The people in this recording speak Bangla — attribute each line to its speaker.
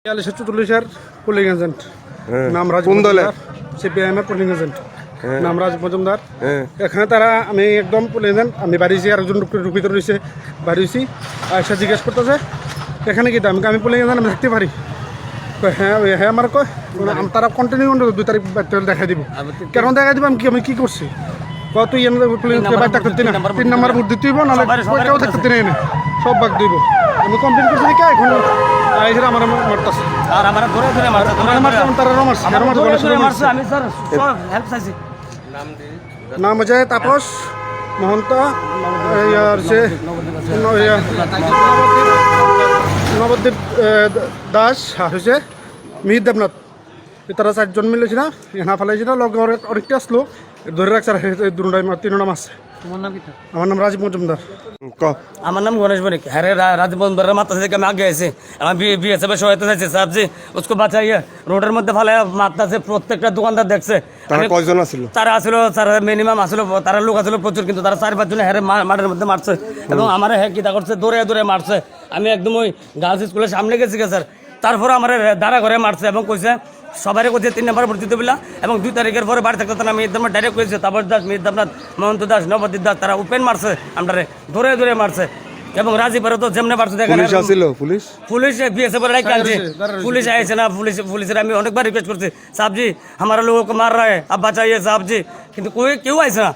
Speaker 1: 44-44-এর পুলিং এজেন্ট নাম রাজ
Speaker 2: কোন দলের?
Speaker 1: সিপিআইএম এর পুলিং এজেন্ট নাম রাজ মজুমদার। এখানে তারা আমি একদম পুলিং এজেন্ট আমি বাড়িছি আর একজন ভিতরে রয়েছে বাড়িছি আয়সা জিজ্ঞেস করতেছে এখানে কি দাম আমি পুলিং এজেন্ট আমি থাকতে পারি হ্যাঁ হ্যাঁ আমার কয় তারা কন্টিনিউ 2 তারিখ দেখা দিব কেন দেখা দিব আমি কি করছি কত পুলিং থাকতে 3 নম্বর ভোট দিতে হইব নাহলে কেউ থাকতে নেই সব ভাগ দিব আমি কমপ্লেন করছি কে এখন আইসরা আমার মারতাছে
Speaker 3: আর আমার ধরে ধরে মারছে
Speaker 1: তারা মারছে
Speaker 3: আমি স্যার সব হেল্প চাইছি
Speaker 1: নাম হচ্ছে তাপস মহন্ত আর সে নবদ্বীপ দাস আর হচ্ছে মিহির দেবনাথ তারা 4 জন মিলেছে না এখানে ফেলাইছে না লগ অনেকটা আসলো ধরে রাখছে আর 3 নাম আছে।
Speaker 3: তোমার নাম কি?
Speaker 1: আমার নাম রাজীব মজুমদার।
Speaker 3: আমার নাম गणेश बनिक हरे राजीव बनिक माता से मैं आगे ऐसे बीएसएफ সহায়তা চাইছে সাহেব জি उसको বাঁচাইয়ে রোডের মধ্যে ফেলায় মারতা সে প্রত্যেকটা দোকানদার দেখছে
Speaker 2: তারা কয়জন ছিল?
Speaker 3: তারা আসলো তারা মিনিমাম আসলো তারা লোক আসলো প্রচুর কিন্তু তারা 4-5 জন হেরে মাঠের মধ্যে মারছে এবং আমার হ্যাঁ কিতা করছে দৌড়ে দৌড়ে মারছে আমি একদম ওই গার্লস স্কুলের সামনে গেছি স্যার তারপরে আমার দাঁড়া করে মারছে এবং কইছে সবারই করছে 3 নম্বর ভোট দিতে বললা এবং 2 তারিখের পরে বাড়ি থাকতে আমি একদম ডাইরেক্ট করেছি তাপস দাস মিহির দেবনাথ মহন্ত দাস নবদ্বীপ দাস তারা ওপেন মারছে আমরা ধরে ধরে মারছে এবং রাজীবেরও তো যেমনে মারছে দেখেন
Speaker 2: পুলিশ আসছিল
Speaker 3: পুলিশ বিএসএফ এর রাইট আনছে পুলিশ আইছে না পুলিশের আমি অনেকবার রিকোয়েস্ট করছি সাহেব জি हमारा लोगों को मार रहा है अब बचाइए साहब जी কিন্তু কেউ আইছে না